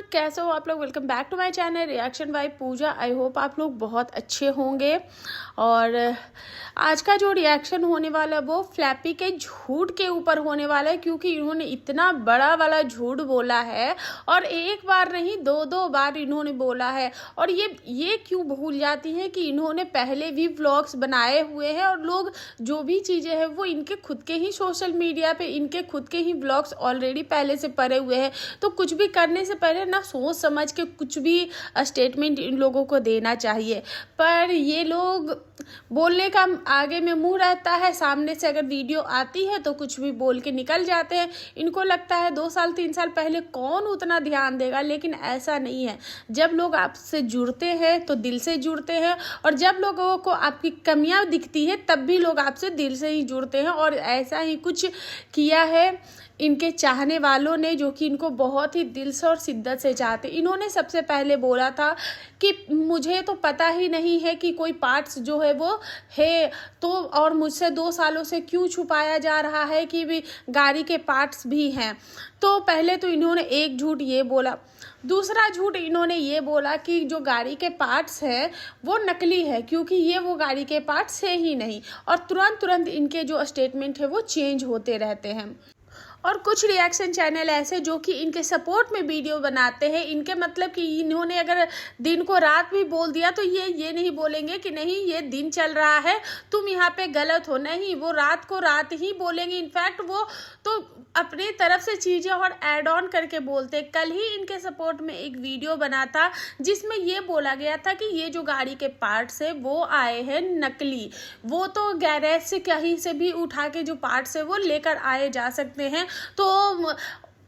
Everyone, कैसे हो आप लोग। Welcome back to my channel reaction by Pooja. I hope आप लोग बहुत अच्छे होंगे। और आज का जो रिएक्शन होने वाला है वो फ्लैपी के झूठ के ऊपर होने वाला है, क्योंकि इन्होंने इतना बड़ा वाला झूठ बोला है और एक बार नहीं दो बार इन्होंने बोला है। और ये क्यों भूल जाती हैं कि इन्होंने पहले भी व्लॉग्स बनाए हुए हैं और लोग जो भी चीज़ें हैं वो इनके खुद के ही सोशल मीडिया पे इनके खुद के ही व्लॉग्स ऑलरेडी पहले से पड़े हुए हैं। तो कुछ भी करने से पहले ना सोच समझ के कुछ भी स्टेटमेंट इन लोगों को देना चाहिए। पर ये लोग बोलने का आगे में मुंह रहता है, सामने से अगर वीडियो आती है तो कुछ भी बोल के निकल जाते हैं। इनको लगता है 2 साल 3 साल पहले कौन उतना ध्यान देगा, लेकिन ऐसा नहीं है। जब लोग आपसे जुड़ते हैं तो दिल से जुड़ते हैं, और जब लोगों को आपकी कमियां दिखती है तब भी लोग आपसे दिल से ही जुड़ते हैं। और ऐसा ही कुछ किया है इनके चाहने वालों ने, जो कि इनको बहुत ही दिल से और शिद्दत से चाहते। इन्होंने सबसे पहले बोला था कि मुझे तो पता ही नहीं है कि कोई पार्ट्स जो है वो है, तो और मुझसे 2 सालों से क्यों छुपाया जा रहा है कि भी गाड़ी के पार्ट्स भी हैं। तो पहले तो इन्होंने एक झूठ ये बोला। दूसरा झूठ इन्होंने ये बोला कि जो गाड़ी के पार्ट्स हैं वो नकली है, क्योंकि ये वो गाड़ी के पार्ट्स है ही नहीं। और तुरंत इनके जो स्टेटमेंट है वो चेंज होते रहते हैं। और कुछ रिएक्शन चैनल ऐसे जो कि इनके सपोर्ट में वीडियो बनाते हैं, इनके मतलब कि इन्होंने अगर दिन को रात भी बोल दिया तो ये नहीं बोलेंगे कि नहीं ये दिन चल रहा है तुम यहाँ पे गलत हो, नहीं, वो रात को रात ही बोलेंगे। इनफैक्ट वो तो अपनी तरफ से चीज़ें और ऐड ऑन करके बोलते। कल ही इनके सपोर्ट में एक वीडियो बना था जिसमें ये बोला गया था कि ये जो गाड़ी के पार्ट्स है वो आए हैं नकली, वो तो गैरेज से कहीं से भी उठा के जो पार्ट्स है वो लेकर आए जा सकते हैं, तो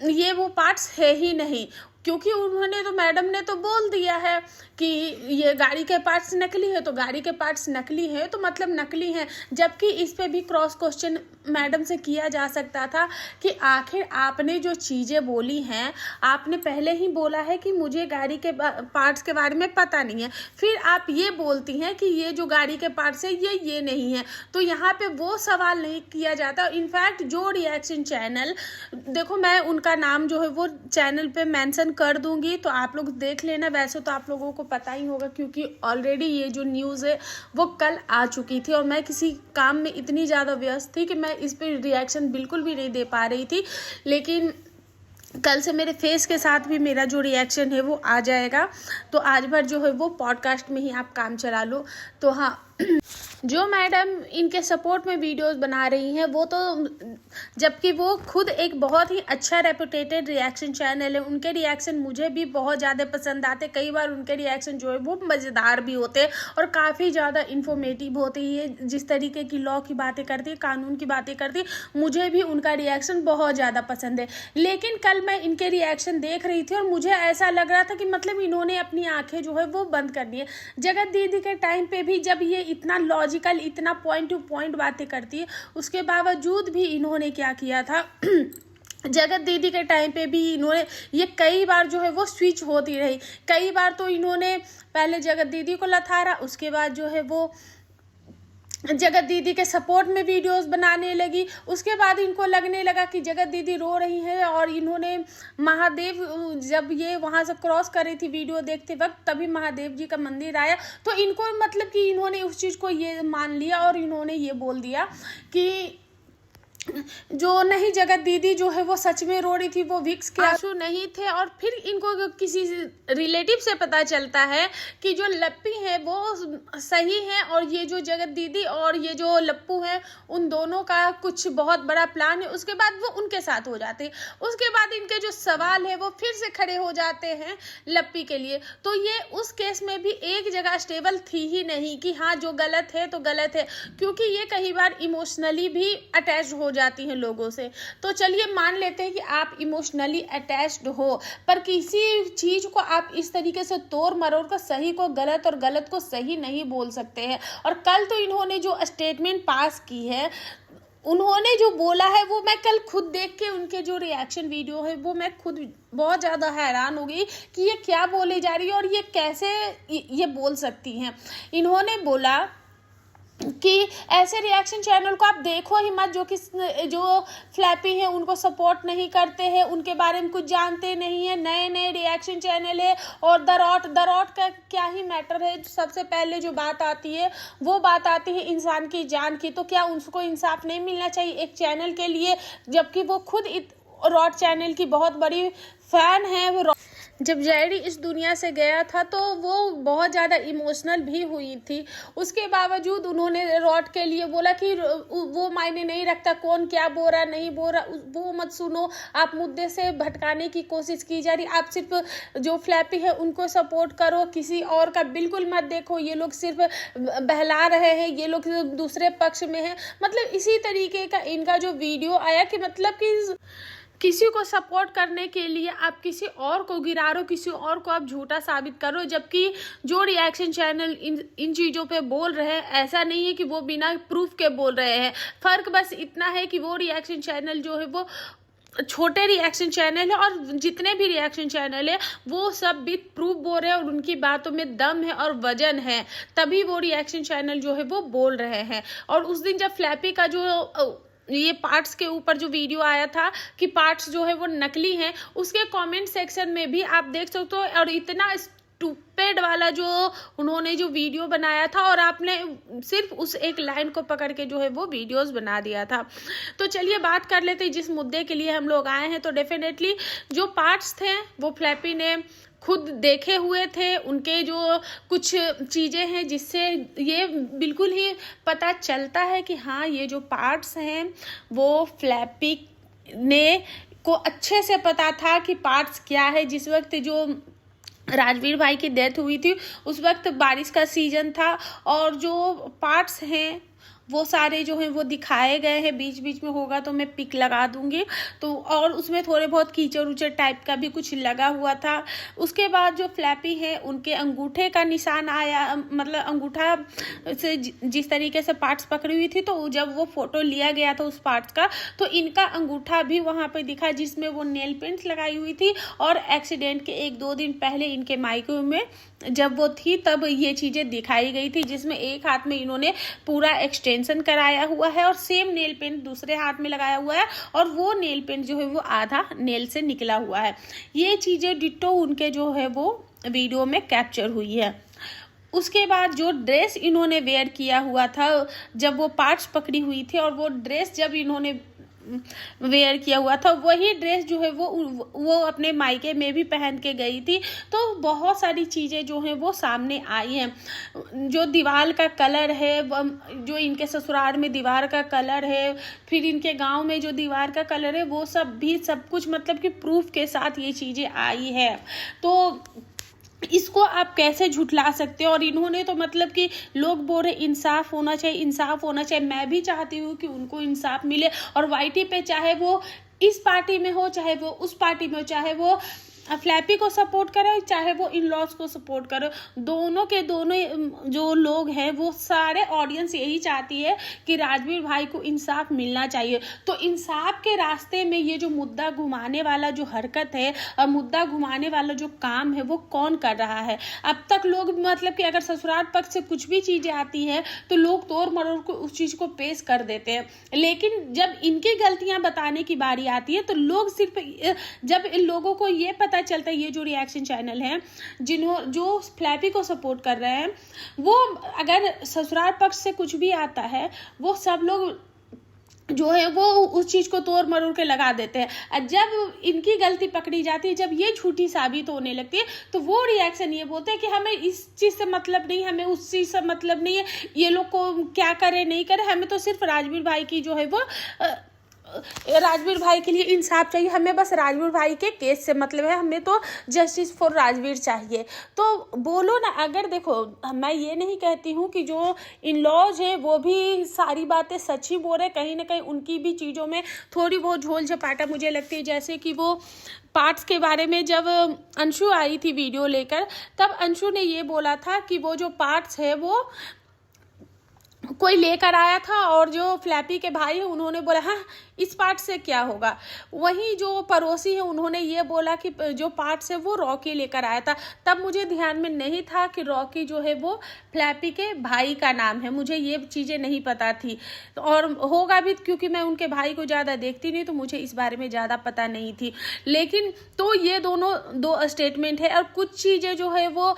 ये वो पार्ट्स है ही नहीं। क्योंकि उन्होंने तो मैडम ने तो बोल दिया है कि ये गाड़ी के पार्ट्स नकली है, तो गाड़ी के पार्ट्स नकली है तो मतलब नकली है। जबकि इस पे भी क्रॉस क्वेश्चन मैडम से किया जा सकता था कि आखिर आपने जो चीज़ें बोली हैं, आपने पहले ही बोला है कि मुझे गाड़ी के पार्ट्स के बारे में पता नहीं है, फिर आप ये बोलती हैं कि ये जो गाड़ी के पार्ट्स है ये नहीं है, तो यहाँ पे वो सवाल नहीं किया जाता। इनफैक्ट जो रिएक्शन चैनल, देखो मैं उनका नाम जो है वो चैनल पे मेंशन कर दूंगी, तो आप लोग देख लेना। वैसे तो आप लोगों को पता ही होगा क्योंकि ऑलरेडी ये जो न्यूज़ है वो कल आ चुकी थी, और मैं किसी काम में इतनी ज़्यादा व्यस्त थी कि मैं इस पर रिएक्शन बिल्कुल भी नहीं दे पा रही थी। लेकिन कल से मेरे फेस के साथ भी मेरा जो रिएक्शन है वो आ जाएगा, तो आज भर जो है वो पॉडकास्ट में ही आप काम चला लो। तो हाँ, जो मैडम इनके सपोर्ट में वीडियोस बना रही हैं वो तो, जबकि वो खुद एक बहुत ही अच्छा रेपुटेटेड रिएक्शन चैनल है, उनके रिएक्शन मुझे भी बहुत ज़्यादा पसंद आते। कई बार उनके रिएक्शन जो है वो मज़ेदार भी होते हैं और काफ़ी ज़्यादा इन्फॉर्मेटिव होते हैं। जिस तरीके की लॉ की बातें करती है, कानून की बातें करती है, मुझे भी उनका रिएक्शन बहुत ज़्यादा पसंद है। लेकिन कल मैं इनके रिएक्शन देख रही थी और मुझे ऐसा लग रहा था कि मतलब इन्होंने अपनी आँखें जो है वो बंद कर दी है। जगत दीदी के टाइम पर भी जब ये इतना लॉजिकल, इतना पॉइंट टू पॉइंट बातें करती है, उसके बावजूद भी इन्होंने क्या किया था जगत दीदी के टाइम पे भी इन्होंने ये कई बार जो है वो स्विच होती रही। कई बार तो इन्होंने पहले जगत दीदी को लथारा, उसके बाद जो है वो जगत दीदी के सपोर्ट में वीडियोस बनाने लगी। उसके बाद इनको लगने लगा कि जगत दीदी रो रही है, और इन्होंने महादेव, जब ये वहाँ से क्रॉस कर रही थी वीडियो देखते वक्त, तभी महादेव जी का मंदिर आया, तो इनको मतलब कि इन्होंने उस चीज़ को ये मान लिया और इन्होंने ये बोल दिया कि जो नहीं, जगत दीदी जो है वो सच में रो रही थी, वो विक्स के आंसू नहीं थे। और फिर इनको किसी रिलेटिव से पता चलता है कि जो लप्पी है वो सही है, और ये जो जगत दीदी और ये जो लप्पू है उन दोनों का कुछ बहुत बड़ा प्लान है। उसके बाद वो उनके साथ हो जाते हैं। उसके बाद इनके जो सवाल है वो फिर से खड़े हो जाते हैं लप्पी के लिए। तो ये उस केस में भी एक जगह स्टेबल थी ही नहीं कि हाँ जो गलत है तो गलत है, क्योंकि ये कई बार इमोशनली भी अटैच हो जाती हैं लोगों से। तो चलिए मान लेते हैं कि आप इमोशनली अटैच्ड हो, पर किसी चीज को आप इस तरीके से तोड़ मरोड़ कर सही को गलत और गलत को सही नहीं बोल सकते हैं। और कल तो इन्होंने जो स्टेटमेंट पास की है, उन्होंने जो बोला है वो मैं कल खुद देख के, उनके जो रिएक्शन वीडियो है वो मैं खुद बहुत ज़्यादा हैरान हो गई कि ये क्या बोले जा रही है और ये कैसे ये बोल सकती हैं। इन्होंने बोला कि ऐसे रिएक्शन चैनल को आप देखो ही मत, जो फ्लैपी हैं उनको सपोर्ट नहीं करते हैं, उनके बारे में कुछ जानते नहीं है, नए नए रिएक्शन चैनल है। और द रॉट का क्या ही मैटर है, सबसे पहले जो बात आती है वो बात आती है इंसान की जान की। तो क्या उसको इंसाफ नहीं मिलना चाहिए एक चैनल के लिए, जबकि वो खुद रॉट चैनल की बहुत बड़ी फैन है। वो जब जैडी इस दुनिया से गया था तो वो बहुत ज़्यादा इमोशनल भी हुई थी, उसके बावजूद उन्होंने रॉट के लिए बोला कि वो मायने नहीं रखता कौन क्या बोल रहा नहीं बोल रहा, वो मत सुनो, आप मुद्दे से भटकाने की कोशिश की जा रही, आप सिर्फ जो फ्लैपी है उनको सपोर्ट करो, किसी और का बिल्कुल मत देखो, ये लोग सिर्फ बहला रहे हैं, ये लोग दूसरे पक्ष में हैं। मतलब इसी तरीके का इनका जो वीडियो आया कि मतलब कि किसी को सपोर्ट करने के लिए आप किसी और को गिरा रहे हो, किसी और को आप झूठा साबित करो, जबकि जो रिएक्शन चैनल इन चीज़ों पे बोल रहे हैं ऐसा नहीं है कि वो बिना प्रूफ के बोल रहे हैं। फ़र्क बस इतना है कि वो रिएक्शन चैनल जो है वो छोटे रिएक्शन चैनल है और जितने भी रिएक्शन चैनल है वो सब भी प्रूफ बोल रहे हैं और उनकी बातों में दम है और वजन है, तभी वो रिएक्शन चैनल जो है वो बोल रहे हैं। और उस दिन जब फ्लैपी का जो ये पार्ट्स के ऊपर जो वीडियो आया था कि पार्ट्स जो है वो नकली हैं, उसके कमेंट सेक्शन में भी आप देख सकते हो, और इतना स्टूपिड वाला जो उन्होंने जो वीडियो बनाया था और आपने सिर्फ उस एक लाइन को पकड़ के जो है वो वीडियोस बना दिया था। तो चलिए बात कर लेते हैं जिस मुद्दे के लिए हम लोग आए हैं। तो डेफिनेटली जो पार्ट्स थे वो फ्लैपी ने खुद देखे हुए थे, उनके जो कुछ चीज़ें हैं जिससे ये बिल्कुल ही पता चलता है कि हाँ ये जो पार्ट्स हैं वो फ्लैपी ने को अच्छे से पता था कि पार्ट्स क्या है। जिस वक्त जो राजवीर भाई की डेथ हुई थी उस वक्त बारिश का सीजन था और जो पार्ट्स हैं वो सारे जो हैं वो दिखाए गए हैं, बीच बीच में होगा तो मैं पिक लगा दूंगी। तो और उसमें थोड़े बहुत कीचड़ उचड़ टाइप का भी कुछ लगा हुआ था। उसके बाद जो फ्लैपी है उनके अंगूठे का निशान आया, मतलब अंगूठा से जिस तरीके से पार्ट्स पकड़ी हुई थी, तो जब वो फोटो लिया गया था उस पार्ट्स का तो इनका अंगूठा भी वहाँ पे दिखा जिसमें वो नेल पेंट्स लगाई हुई थी। और एक्सीडेंट के 1-2 दिन पहले इनके मायके में जब वो थी तब ये चीज़ें दिखाई गई थी, जिसमें एक हाथ में इन्होंने पूरा एक्सटेंशन कराया हुआ है और सेम नेल पेंट दूसरे हाथ में लगाया हुआ है और वो नेल पेंट जो है वो आधा नेल से निकला हुआ है। ये चीज़ें डिट्टो उनके जो है वो वीडियो में कैप्चर हुई है। उसके बाद जो ड्रेस इन्होंने वेयर किया हुआ था जब वो पार्ट्स पकड़ी हुई थी और वो ड्रेस जब इन्होंने वेयर किया हुआ था वही ड्रेस जो है वो अपने मायके में भी पहन के गई थी। तो बहुत सारी चीज़ें जो हैं वो सामने आई हैं। जो दीवार का कलर है, जो इनके ससुराल में दीवार का कलर है, फिर इनके गांव में जो दीवार का कलर है, वो सब कुछ मतलब कि प्रूफ के साथ ये चीज़ें आई है। तो इसको आप कैसे झुठला सकते हो। और इन्होंने तो मतलब कि लोग बोल रहे इंसाफ होना चाहिए, इंसाफ होना चाहिए। मैं भी चाहती हूँ कि उनको इंसाफ मिले और वाईटी पे चाहे वो इस पार्टी में हो, चाहे वो उस पार्टी में हो, चाहे वो फ्लैपी को सपोर्ट करे, चाहे वो इन लॉज को सपोर्ट करे, दोनों के दोनों जो लोग हैं वो सारे ऑडियंस यही चाहती है कि राजवीर भाई को इंसाफ मिलना चाहिए। तो इंसाफ के रास्ते में ये जो मुद्दा घुमाने वाला जो हरकत है और मुद्दा घुमाने वाला जो काम है वो कौन कर रहा है। अब तक लोग मतलब कि अगर ससुराल पक्ष से कुछ भी चीज़ें आती है तो लोग तोड़ मरोड़ को उस चीज़ को पेश कर देते हैं, लेकिन जब इनकी गलतियां बताने की बारी आती है तो लोग सिर्फ जब इन लोगों को ये पता चलता है, ये जो रिएक्शन चैनल है जो फ्लैपी को सपोर्ट कर रहे हैं, वो अगर ससुराल पक्ष से कुछ भी आता है वो सब लोग जो है वो उस चीज़ को तोड़ मरोड़ के लगा देते हैं। जब इनकी गलती पकड़ी जाती है, जब ये झूठी साबित होने लगती है, तो वो रिएक्शन ये बोलते हैं कि हमें इस चीज़ से मतलब नहीं, हमें उस चीज़ से मतलब नहीं है, ये लोग को क्या करे नहीं करे, हमें तो सिर्फ राजवीर भाई की जो है वो राजवीर भाई के लिए इंसाफ चाहिए, हमें बस राजवीर भाई के केस से मतलब है, हमें तो जस्टिस फॉर राजवीर चाहिए। तो बोलो ना, अगर देखो मैं ये नहीं कहती हूँ कि जो इन लॉज है वो भी सारी बातें सच ही बोल रहे, कहीं ना कहीं उनकी भी चीज़ों में थोड़ी बहुत झोल झपाटा मुझे लगती है। जैसे कि वो पार्ट्स के बारे में जब अंशु आई थी वीडियो लेकर, तब अंशु ने ये बोला था कि वो जो पार्ट्स है वो कोई लेकर आया था और जो फ्लैपी के भाई है उन्होंने बोला हाँ इस पार्ट से क्या होगा। वहीं जो पड़ोसी है उन्होंने ये बोला कि जो पार्ट है वो रॉकी लेकर आया था। तब मुझे ध्यान में नहीं था कि रॉकी जो है वो फ्लैपी के भाई का नाम है, मुझे ये चीज़ें नहीं पता थी। और होगा भी क्योंकि मैं उनके भाई को ज़्यादा देखती नहीं, तो मुझे इस बारे में ज़्यादा पता नहीं थी। लेकिन तो ये दोनों दो स्टेटमेंट है। और कुछ चीज़ें जो है वो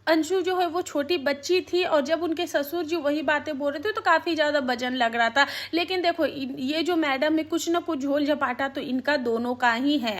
अंशु जो है वो छोटी बच्ची थी और जब उनके ससुर जी वही बातें बोल रहे थे तो काफ़ी ज़्यादा वजन लग रहा था। लेकिन देखो ये जो मैडम है कुछ ना कुछ झोल झपाटा तो इनका दोनों का ही है।